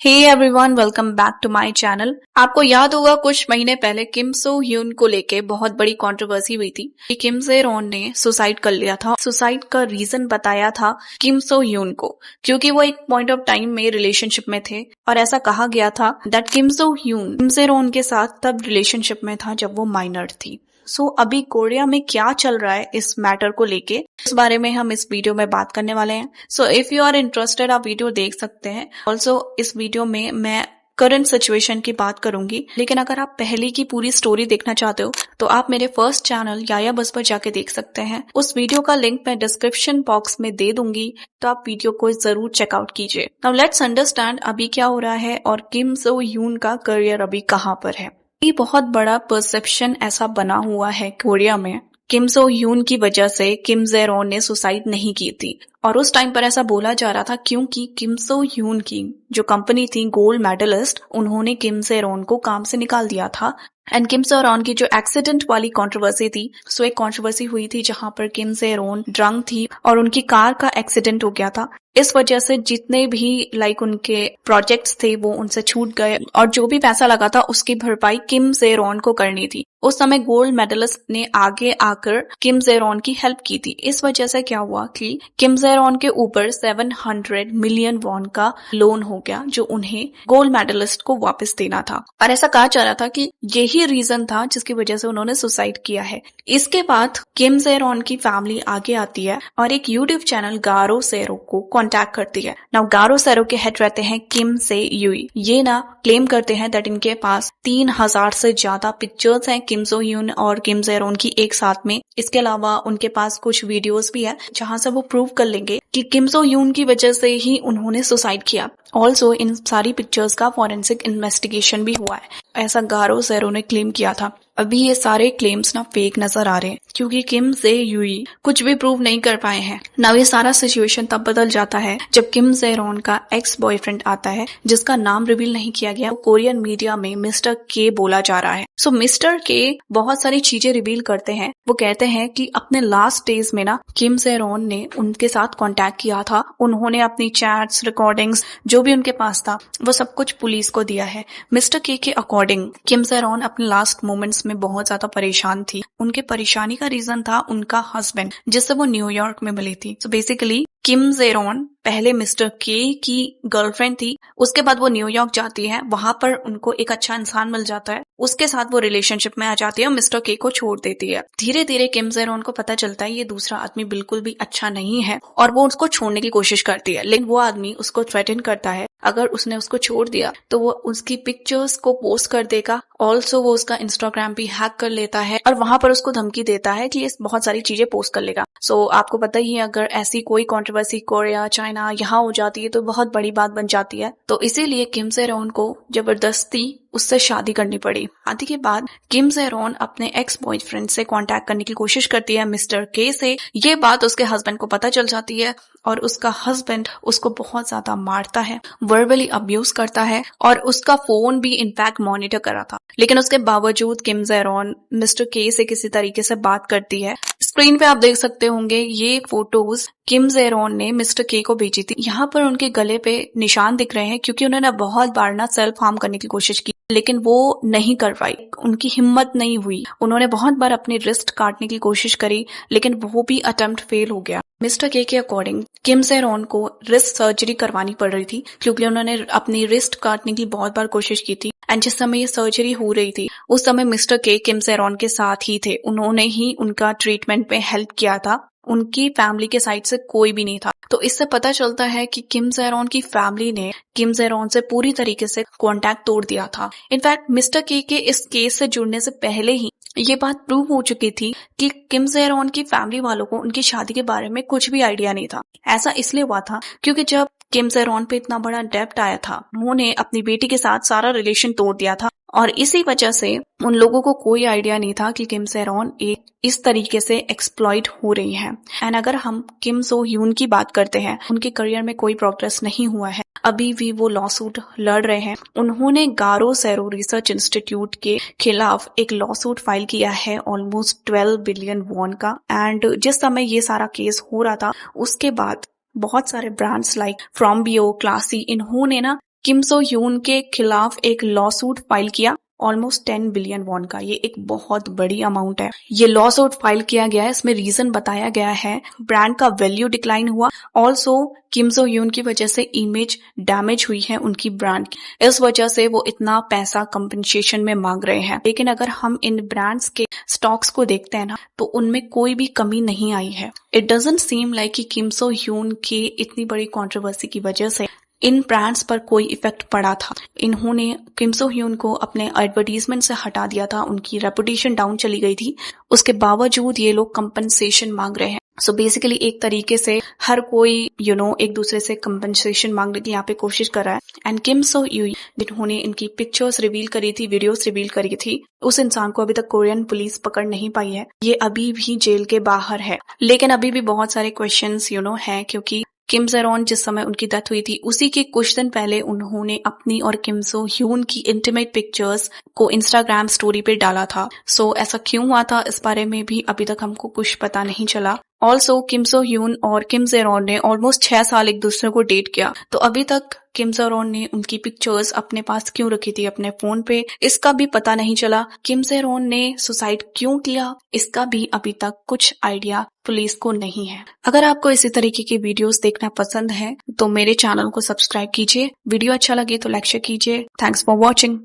Hey everyone, welcome back to my channel. आपको याद होगा कुछ महीने पहले किम सो ह्यून को लेके बहुत बड़ी कंट्रोवर्सी हुई थी कि किम से रॉन ने सुसाइड कर लिया था। सुसाइड का रीजन बताया था किम सो ह्यून को, क्योंकि वो एक पॉइंट ऑफ टाइम में रिलेशनशिप में थे और ऐसा कहा गया था दैट किम सो ह्यून किम से रॉन के साथ तब रिलेशनशिप में था जब वो माइनर थी। अभी कोरिया में क्या चल रहा है इस मैटर को लेके, इस बारे में हम इस वीडियो में बात करने वाले हैं। इफ यू आर इंटरेस्टेड, आप वीडियो देख सकते हैं। ऑल्सो इस वीडियो में मैं करंट सिचुएशन की बात करूंगी, लेकिन अगर आप पहले की पूरी स्टोरी देखना चाहते हो तो आप मेरे फर्स्ट चैनल याया बस पर जाके देख सकते हैं। उस वीडियो का लिंक मैं डिस्क्रिप्शन बॉक्स में दे दूंगी, तो आप वीडियो को जरूर चेकआउट कीजिए। नाउ लेट्स अंडरस्टैंड अभी क्या हो रहा है और किम सो ह्यून का करियर अभी कहाँ पर है। ये बहुत बड़ा परसेप्शन ऐसा बना हुआ है कोरिया में, किम सो ह्यून की वजह से किम जे रॉन ने सुसाइड नहीं की थी। और उस टाइम पर ऐसा बोला जा रहा था क्योंकि किम सो ह्यून की जो कंपनी थी गोल्ड मेडलिस्ट, उन्होंने किम से रॉन को काम से निकाल दिया था। एंड किम से रॉन की जो एक्सीडेंट वाली कंट्रोवर्सी थी, एक कंट्रोवर्सी हुई थी जहां पर किम से रॉन ड्रंक थी और उनकी कार का एक्सीडेंट हो गया था। इस वजह से जितने भी उनके प्रोजेक्ट्स थे वो उनसे छूट गए और जो भी पैसा लगा था उसकी भरपाई किम से रॉन को करनी थी। उस समय गोल्ड मेडलिस्ट ने आगे आकर किम से रॉन की हेल्प की थी। इस वजह से क्या हुआ कि किम से रॉन के ऊपर 700 मिलियन वॉन का लोन हो गया जो उन्हें गोल्ड मेडलिस्ट को वापस देना था। और ऐसा कहा जा रहा था कि यही रीजन था जिसकी वजह से उन्होंने सुसाइड किया है। इसके बाद किम से रॉन की फैमिली आगे आती है और एक यूट्यूब चैनल गारो सेरो को कांटेक्ट करती है। नाउ गारो सेरो के हेड रहते हैं किम से यूई। ये ना क्लेम करते हैं दैट इनके पास 3000 से ज्यादा पिक्चर्स हैं किम सो ह्यून और किम से रॉन की एक साथ में। इसके अलावा उनके पास कुछ वीडियोस भी है जहां से वो प्रूव कर लेंगे कि किम सो ह्यून की वजह से ही उन्होंने सुसाइड किया। ऑल्सो इन सारी पिक्चर्स का फॉरेंसिक इन्वेस्टिगेशन भी हुआ है, ऐसा गारो सेरो ने क्लेम किया था। अभी ये सारे क्लेम्स ना फेक नजर आ रहे हैं क्योंकि किम से यूई कुछ भी प्रूव नहीं कर पाए हैं। नाउ ये सारा सिचुएशन तब बदल जाता है जब किम से रॉन का एक्स बॉयफ्रेंड आता है जिसका नाम रिवील नहीं किया गया। कोरियन मीडिया में मिस्टर के बोला जा रहा है। मिस्टर के बहुत सारी चीजें रिवील करते हैं। वो कहते हैं कि अपने लास्ट डेज में ना किम से रॉन ने उनके साथ कांटेक्ट किया था। उन्होंने अपनी चैट्स, रिकॉर्डिंग्स, जो भी उनके पास था वो सब कुछ पुलिस को दिया है। मिस्टर के अकॉर्डिंग किम से रॉन अपने लास्ट मोमेंट्स में बहुत ज्यादा परेशान थी। उनके परेशानी का रीजन था उनका हस्बैंड जिससे वो न्यूयॉर्क में मिली थी। बेसिकली किम से रॉन पहले मिस्टर के की गर्लफ्रेंड थी, उसके बाद वो न्यूयॉर्क जाती है, वहां पर उनको एक अच्छा इंसान मिल जाता है, उसके साथ वो रिलेशनशिप में आ जाती है और मिस्टर के को छोड़ देती है। धीरे धीरे किम से रॉन को पता चलता है ये दूसरा आदमी बिल्कुल भी अच्छा नहीं है और वो उसको छोड़ने की कोशिश करती है, लेकिन वो आदमी उसको थ्रेटन करता है अगर उसने उसको छोड़ दिया तो वो उसकी पिक्चर्स को पोस्ट कर देगा। ऑल्सो वो उसका इंस्टाग्राम भी हैक कर लेता है और वहां पर उसको धमकी देता है कि ये बहुत सारी चीजें पोस्ट कर लेगा। आपको पता ही है अगर ऐसी कोई कंट्रोवर्सी कोरिया, चाइना यहाँ हो जाती है तो बहुत बड़ी बात बन जाती है। तो इसीलिए किम से रॉन को जबरदस्ती उससे शादी करनी पड़ी। शादी के बाद किम से रॉन अपने एक्स बॉयफ्रेंड से कांटेक्ट करने की कोशिश करती है मिस्टर के से। ये बात उसके हस्बैंड को पता चल जाती है और उसका हस्बैंड उसको बहुत ज्यादा मारता है, वर्बली अब्यूज करता है और उसका फोन भी इनफैक्ट मॉनिटर करा था। लेकिन उसके बावजूद किम से रॉन मिस्टर के से किसी तरीके से बात करती है। स्क्रीन पे आप देख सकते होंगे ये फोटोज किम से रॉन ने मिस्टर के को भेजी थी। यहाँ पर उनके गले पे निशान दिख रहे हैं क्योंकि उन्होंने बहुत बार ना सेल्फ हार्म करने की कोशिश की लेकिन वो नहीं कर पाई, उनकी हिम्मत नहीं हुई। उन्होंने बहुत बार अपनी रिस्ट काटने की कोशिश करी लेकिन वो भी अटेम्प्ट फेल हो गया। मिस्टर के अकॉर्डिंग किम से रॉन को रिस्ट सर्जरी करवानी पड़ रही थी क्योंकि उन्होंने अपनी रिस्ट काटने की बहुत बार कोशिश की थी। एंड जिस समय ये सर्जरी हो रही थी उस समय मिस्टर के किम से रॉन के साथ ही थे, उन्होंने ही उनका ट्रीटमेंट में हेल्प किया था। उनकी फैमिली के साइड से कोई भी नहीं था। तो इससे पता चलता है कि किम से रॉन की फैमिली ने किम से रॉन से पूरी तरीके से कांटेक्ट तोड़ दिया था। इनफैक्ट मिस्टर के इस केस से जुड़ने से पहले ही ये बात प्रूव हो चुकी थी कि किम से रॉन की फैमिली वालों को उनकी शादी के बारे में कुछ भी आइडिया नहीं था। ऐसा इसलिए हुआ था क्योंकि जब किम से रॉन पे इतना बड़ा डेब्ट आया था, उन्होंने अपनी बेटी के साथ सारा रिलेशन तोड़ दिया था और इसी वजह से उन लोगों को कोई आइडिया नहीं था कि किम से रॉन एक इस तरीके से एक्सप्लॉइट हो रही है। एंड अगर हम किम सो ह्यून की बात करते हैं, उनके करियर में कोई प्रोग्रेस नहीं हुआ है, अभी भी वो लॉ सूट लड़ रहे हैं। उन्होंने गारो सेरो रिसर्च इंस्टीट्यूट के खिलाफ एक लॉ सूट फाइल किया है ऑलमोस्ट 12 बिलियन वॉन का। एंड जिस समय ये सारा केस हो रहा था उसके बाद बहुत सारे ब्रांड्स लाइक फ्रॉम्बियो, क्लासी, इन्होंने ना किम सो ह्यून के खिलाफ एक लॉ सूट फाइल किया ऑलमोस्ट 10 बिलियन वॉन का। ये एक बहुत बड़ी अमाउंट है। ये लॉ सूट फाइल किया गया है। इसमें रीजन बताया गया है ब्रांड का वैल्यू डिक्लाइन हुआ। ऑल्सो किम सो ह्यून की वजह से इमेज डैमेज हुई है उनकी ब्रांड की। इस वजह से वो इतना पैसा कंपनसेशन में मांग रहे हैं। लेकिन अगर हम इन ब्रांड्स के स्टॉक्स को देखते हैं ना, तो उनमें कोई भी कमी नहीं आई है। इट डजंट सीम लाइक कि किम सो ह्यून की इतनी बड़ी कंट्रोवर्सी की वजह से इन ब्रांड्स पर कोई इफेक्ट पड़ा था। इन्होंने किम सो ह्यून को अपने एडवर्टीजमेंट से हटा दिया था। उनकी रेपुटेशन डाउन चली गई थी। उसके बावजूद ये लोग कंपनसेशन मांग रहे हैं। सो बेसिकली एक तरीके से हर कोई एक दूसरे से कंपनसेशन मांगने की यहाँ पे कोशिश कर रहा है। एंड किम सो ह्यून जिन्होंने इनकी पिक्चर्स रिवील करी थी, वीडियोस रिवील करी थी, उस इंसान को अभी तक कोरियन पुलिस पकड़ नहीं पाई है। ये अभी भी जेल के बाहर है। लेकिन अभी भी बहुत सारे क्वेश्चंस हैं, क्योंकि किम से-रॉन जिस समय उनकी डेथ हुई थी उसी के कुछ दिन पहले उन्होंने अपनी और किम सो ह्यून की इंटीमेट पिक्चर्स को इंस्टाग्राम स्टोरी पे डाला था। सो ऐसा क्यों हुआ था, इस बारे में भी अभी तक हमको कुछ पता नहीं चला। ऑल्सो किम सो ह्यून और किम से-रॉन ने ऑलमोस्ट 6 साल एक दूसरे को डेट किया। तो अभी तक किम से-रॉन ने उनकी पिक्चर्स अपने पास क्यों रखी थी अपने फोन पे, इसका भी पता नहीं चला। किम से-रॉन ने सुसाइड क्यों किया, इसका भी अभी तक कुछ आइडिया पुलिस को नहीं है। अगर आपको इसी तरीके की वीडियोस देखना पसंद है तो मेरे चैनल को सब्सक्राइब कीजिए। वीडियो अच्छा लगे तो लाइक शेयर कीजिए। Thanks for watching.